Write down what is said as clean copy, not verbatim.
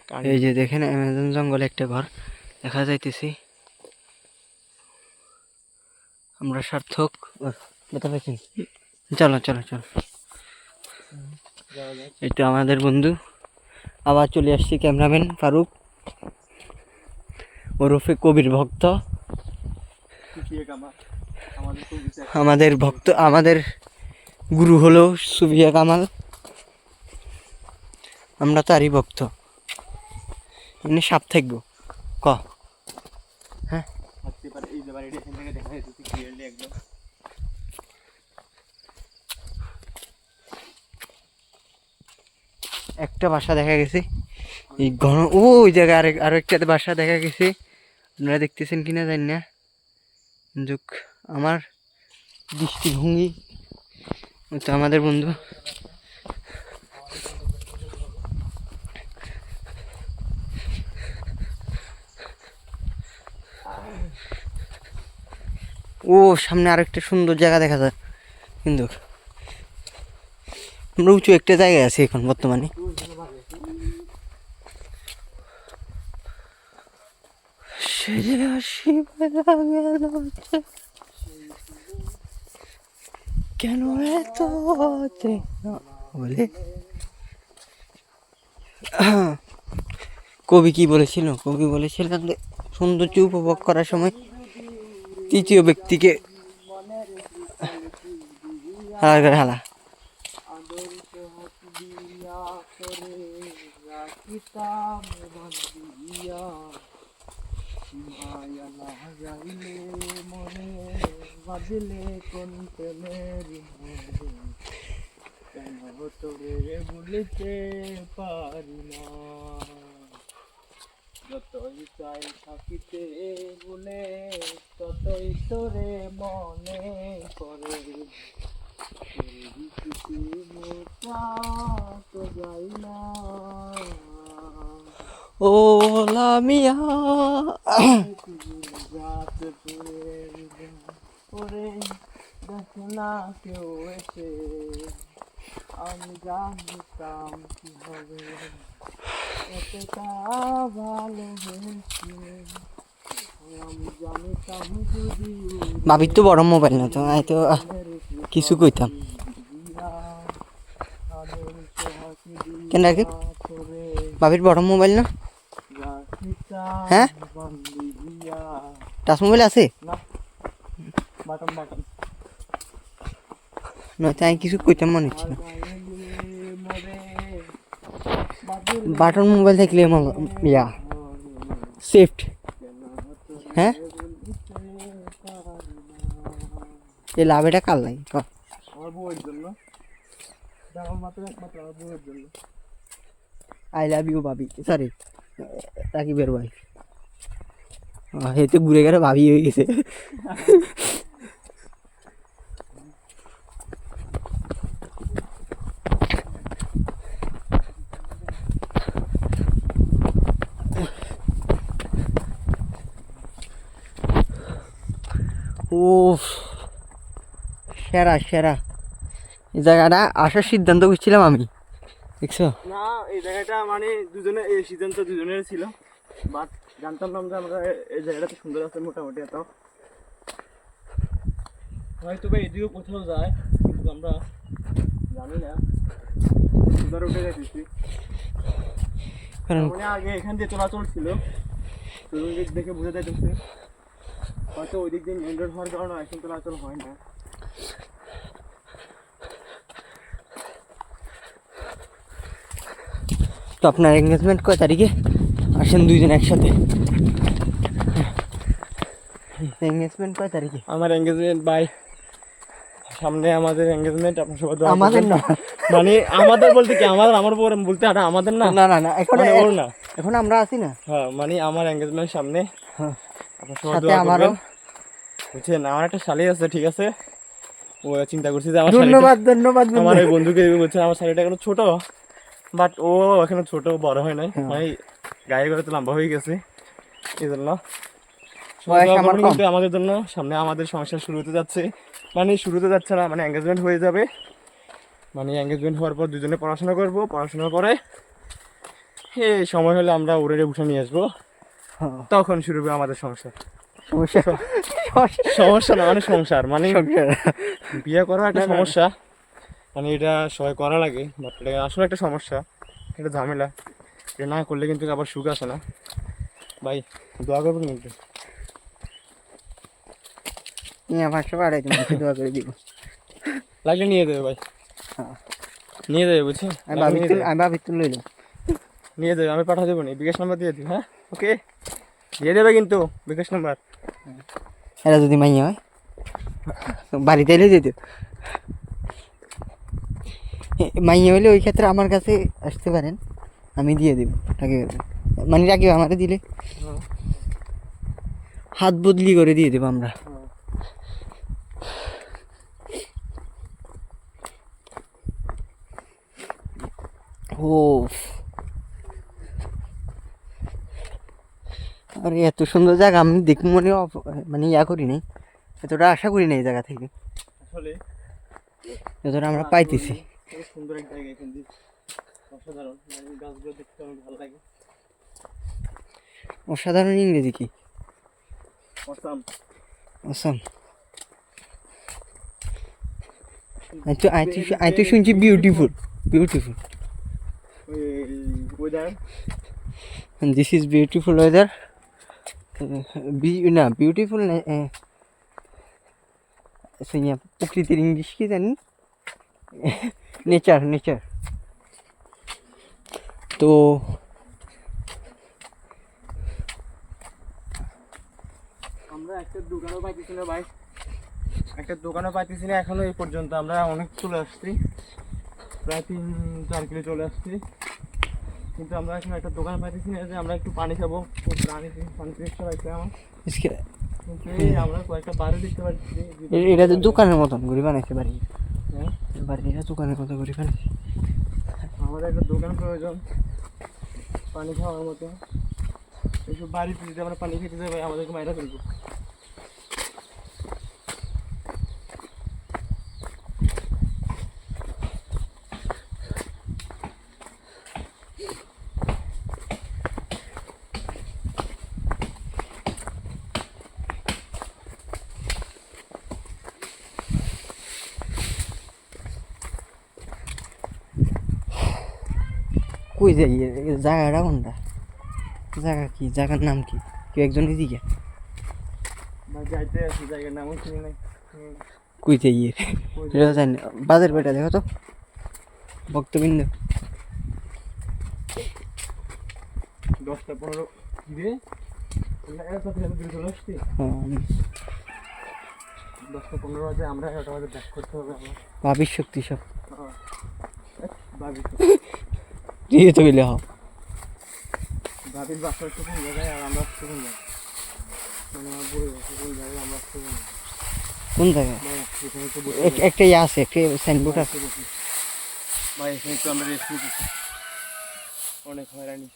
এই যে দেখেন অ্যামাজন জঙ্গলে একটা ঘর দেখা যাইতেছে। আমরা সার্থক কথা পাইছেন। চলো চলো চলো, এটা আমাদের বন্ধু। আবার চলে আসছি ক্যামেরাম্যান ফারুক ওরফে কবির ভক্ত। আমাদের ভক্ত, আমাদের গুরু হলো সুফিয়া কামাল, আমরা তারই ভক্ত। এমনি সাপ থাকবো ক হ্যাঁ। একটা বাসা দেখা গেছে এই ঘন, ওই জায়গায় আরো একটা বাসা দেখা গেছে, আপনারা দেখতেছেন কিনা জানি না। যোগ আমার দৃষ্টিভঙ্গি তো আমাদের বন্ধু। ও সামনে আরেকটা সুন্দর জায়গা দেখা যায়, কিন্তু আমরা উঁচু একটা জায়গায় আছি এখন বর্তমানে। কেন এত বলে কবি কি বলেছিল? কবি বলেছিলেন যে সৌন্দর্য উপভোগ করার সময় তৃতীয় ব্যক্তিকে হালা বাজলে কোন প্রেমের কেন তোরে বলিতে পারি না, যতই চাই থাকিতে বলে ততই তোরে মনে করে, তো যাই না ও লামিয়া ওরে দেখে না কেউ এসে, আমি জানতাম কি হবে এতটা ভালোবেসে, আমি জানতাম যদি ভাবির তো বড় মোবাইল না তো, আমি তো কিছু কইতাম কেন রাখি। ভাবির বড় মোবাইল না, হ্যাঁ টাচ মোবাইল আছে নয়তো আমি কিছু কইতাম মনে হচ্ছে না। বাটন মোবাইল থাকলে ইয়া সেফট। হ্যাঁ এই লাভ এটা কার লাগে? আমার বউয়ের জন্য, মাত্র একমাত্র আমার বউয়ের জন্য। আই লাভ ইউ ভাবি, সরি রাকিবের ভাই। এতে ঘুরে গেলে ভাবি হয়ে গেছে। ও সেরা সেরা, এই জায়গাটা আসার সিদ্ধান্ত করছিলাম আমি, দেখছো না এই জায়গাটা মানে দুজনে, এই সিদ্ধান্ত দুজনের ছিল, বাট জানতাম না যে আমরা এই জায়গাটা তো সুন্দর আছে মোটামুটি। এত হয়তো বা এদিকেও কোথাও যায় কিন্তু আমরা জানি না, সুন্দর উঠে যাচ্ছি। মানে আগে এখান দিয়ে চলাচল ছিল, চলুন দিক দেখে বোঝা যাইতেছে, হয়তো ওই দিক দিয়ে মেন রোড হওয়ার কারণে এখন চলাচল হয় না। তো আপনার এঙ্গেজমেন্ট কয় তারিখে? আসেন দুইজন একসাথে। এঙ্গেজমেন্ট কয় তারিখে? আমার এঙ্গেজমেন্ট বাই সামনে, আমাদের এঙ্গেজমেন্ট। আপনার সবাই আমাদের না, মানে আমাদের বলতে কি আমার বউ বলতে আরে আমাদের না, না না না এখন মানে ওর না, এখন আমরা আছি না। হ্যাঁ মানে আমার এঙ্গেজমেন্ট সামনে, আপনার সবাই সাথে দোয়া আমারও, করবেন। বুঝছেন আমার একটা শালি আছে, ঠিক আছে, ও চিন্তা করছি যে আমার ধন্যবাদ ধন্যবাদ আমার ওই বন্ধুকে বলছে আমার শাড়িটা এখনো ছোট, বাট ও এখনো ছোট বড় হয় নাই, মানে গায়ে গড়ে তো লম্বা হয়ে গেছে, এই জন্য আমাদের জন্য। সামনে আমাদের সংসার শুরু হতে যাচ্ছে, মানে শুরুতে যাচ্ছে না, মানে এঙ্গেজমেন্ট হয়ে যাবে। মানে এঙ্গেজমেন্ট হওয়ার পর দুজনে পড়াশোনা করবো, পড়াশোনার পরে এই সময় হলে আমরা উড়ে উঠে নিয়ে আসবো, হ্যাঁ। তখন শুরু হবে আমাদের সংসার। সমস্যা সমস্যা না মানে সংসার, মানে সংসার। বিয়ে করা একটা সমস্যা, মানে এটা সবাই করা লাগে, বাট এটা আসলে একটা সমস্যা, এটা ঝামেলা, এটা না করলে কিন্তু আবার সুখ আসে না। ভাই দোয়া করবেন কিন্তু। নিয়ে 500 পাঠাই তোমাকে দোয়া করে দিব। লাগলে নিয়ে দেবে ভাই, হ্যাঁ। নিয়ে দেবে বুঝছি, আমি ভাবি তুল লইলাম। নিয়ে দেবে, আমি পাঠা দেবো নি, বিকাশ নাম্বার দিয়ে দিই। হ্যাঁ ওকে, দিয়ে দেবে কিন্তু বিকাশ নাম্বার। এরা যদি মাইয়া হয় বাড়িতে এলে যেত, মাইয়া হলে ওই ক্ষেত্রে আমার কাছে আসতে পারেন, আমি দিয়ে দেবো টাকা, মানে রাখি আমারে দিলে হাত বদলি করে দিয়ে দেবো আমরা। ও আরে এত সুন্দর জায়গা আমি দেখি মনে মানে ইয়া করি নাই, এতটা আশা করি নাই এই জায়গা থেকে, আসলে যতটা আমরা পাইতেছি। খুব সুন্দর একটা জায়গা, এখান দিয়ে অসাধারণ, মানে গাছগুলো দেখতে আমার ভালো লাগে। অসাধারণ ইংরেজি কি? অসাম। অসাম। আই তো শুনছি beautiful, beautiful. Weather, this is beautiful weather. না বিউটিফুল না, প্রকৃতির ইংলিশ কি জানি, নেচার, নেচার। তো আমরা একটা দোকানও পাইতেছি না ভাই, একটা দোকানও পাইতেছি না এখনো এই পর্যন্ত। আমরা অনেক চলে আসছি, প্রায় 3-4 কিলো চলে আসছি, কিন্তু আমরা এখন একটা দোকান পাইতেছি না যে আমরা একটু পানি খাবো। পানি তেষ্টা পাইছে আমার, কিন্তু এই আমরা কয়েকটা বাড়ি দেখতে পাচ্ছি। এটা তো দোকানের মতন ঘুরি বানাইতে পারি, হ্যাঁ বাড়িটা দোকানের মতো ঘুরি বানাইছি। আমাদের একটা দোকান প্রয়োজন পানি খাওয়ার মতো। এইসব বাড়িতে যদি আমরা পানি খেতে যাই ভাই আমাদেরকে মাইরা ফেলবো। কই যাই জায়গাটা কোনটা, জায়গা কি, জায়গার নাম কি, কেউ একজন এদিকে ভাই যাইতে আছি, জায়গার নামও চিনি নাই। কই যাই এটা জানি না। বাজার বেটা দেখো তো ভক্তবৃন্দ, 10টা 15 রে এত দূরে চলে আসছি। 10টা 15 বাজে, আমরা 11টা বাজে ব্যাক করতে হবে। আমার ভাবির শক্তি সব ভাবি, দিয়ে তো গেলে হোক। ভাবির বাসা একটু কোন জায়গায় আর আমরা একটু কোন জায়গায়, মানে আমার বই বাসা কোন জায়গায়, আমরা একটু কোন জায়গায় ভাই এখানে তো বসে একটা ইয়ে আছে, একটা সাইনবোর্ড আছে। ভাই এখানে তো আমরা রেস্ট নিতেছি, অনেক হয়রানি।